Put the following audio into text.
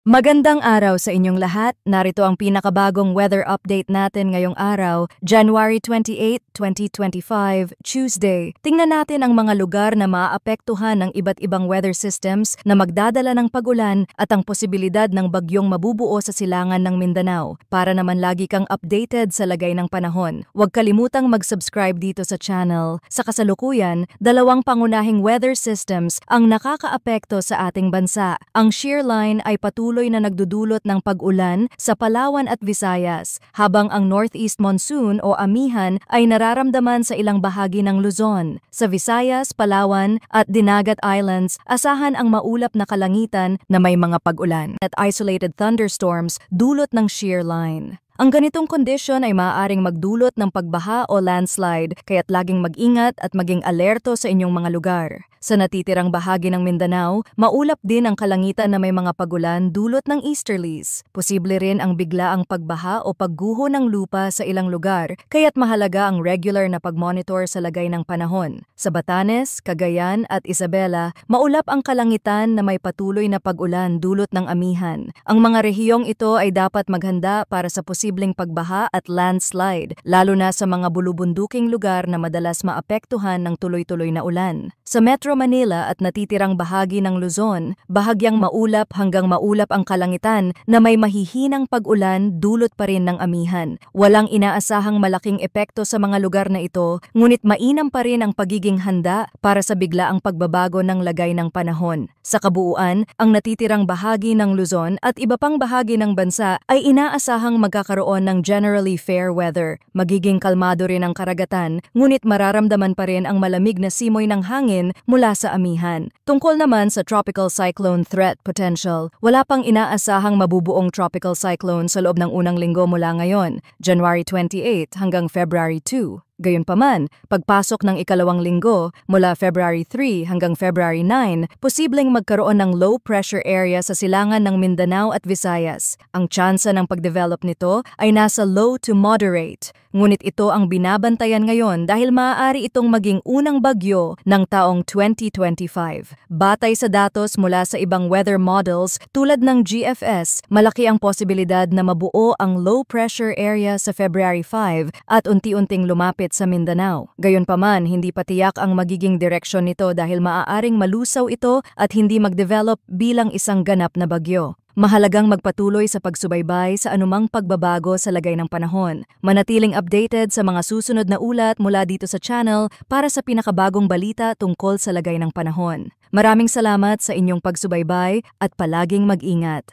Magandang araw sa inyong lahat. Narito ang pinakabagong weather update natin ngayong araw, January 28, 2025, Tuesday. Tingnan natin ang mga lugar na maaapektuhan ng iba't ibang weather systems na magdadala ng pag-ulan at ang posibilidad ng bagyong mabubuo sa silangan ng Mindanao. Para naman lagi kang updated sa lagay ng panahon, huwag kalimutang mag-subscribe dito sa channel. Sa kasalukuyan, dalawang pangunahing weather systems ang nakakaapekto sa ating bansa. Ang shear line ay patuloy na nagdudulot ng pag-ulan sa Palawan at Visayas, habang ang northeast monsoon o amihan ay nararamdaman sa ilang bahagi ng Luzon. Sa Visayas, Palawan at Dinagat Islands, asahan ang maulap na kalangitan na may mga pag-ulan at isolated thunderstorms dulot ng shear line. Ang ganitong kondisyon ay maaaring magdulot ng pagbaha o landslide, kaya't laging mag-ingat at maging alerto sa inyong mga lugar. Sa natitirang bahagi ng Mindanao, maulap din ang kalangitan na may mga pagulan dulot ng easterlies. Posible rin ang biglaang pagbaha o pagguho ng lupa sa ilang lugar, kaya't mahalaga ang regular na pagmonitor sa lagay ng panahon. Sa Batanes, Cagayan at Isabela, maulap ang kalangitan na may patuloy na pag-ulan dulot ng amihan. Ang mga rehiyong ito ay dapat maghanda para sa posibleng pagbaha at landslide, lalo na sa mga bulubunduking lugar na madalas maapektuhan ng tuloy-tuloy na ulan. Sa Metro Manila at natitirang bahagi ng Luzon, bahagyang maulap hanggang maulap ang kalangitan na may mahihinang pag-ulan dulot pa rin ng amihan. Walang inaasahang malaking epekto sa mga lugar na ito, ngunit mainam pa rin ang pagiging handa para sa biglaang pagbabago ng lagay ng panahon. Sa kabuuan, ang natitirang bahagi ng Luzon at iba pang bahagi ng bansa ay inaasahang magkakaroon ng generally fair weather. Magiging kalmado rin ang karagatan, ngunit mararamdaman pa rin ang malamig na simoy ng hangin mula sa amihan. Tungkol naman sa tropical cyclone threat potential, wala pang inaasahang mabubuong tropical cyclone sa loob ng unang linggo mula ngayon, January 28 hanggang February 2. Gayunpaman, pagpasok ng ikalawang linggo mula February 3 hanggang February 9, posibleng magkaroon ng low pressure area sa silangan ng Mindanao at Visayas. Ang tsansa ng pagdevelop nito ay nasa low to moderate. Ngunit ito ang binabantayan ngayon dahil maaari itong maging unang bagyo ng taong 2025. Batay sa datos mula sa ibang weather models tulad ng GFS, malaki ang posibilidad na mabuo ang low pressure area sa February 5 at unti-unting lumapit sa Mindanao. Gayunpaman, hindi pa tiyak ang magiging direksyon nito dahil maaaring malusaw ito at hindi mag-develop bilang isang ganap na bagyo. Mahalagang magpatuloy sa pagsubaybay sa anumang pagbabago sa lagay ng panahon. Manatiling updated sa mga susunod na ulat mula dito sa channel para sa pinakabagong balita tungkol sa lagay ng panahon. Maraming salamat sa inyong pagsubaybay at palaging mag-ingat.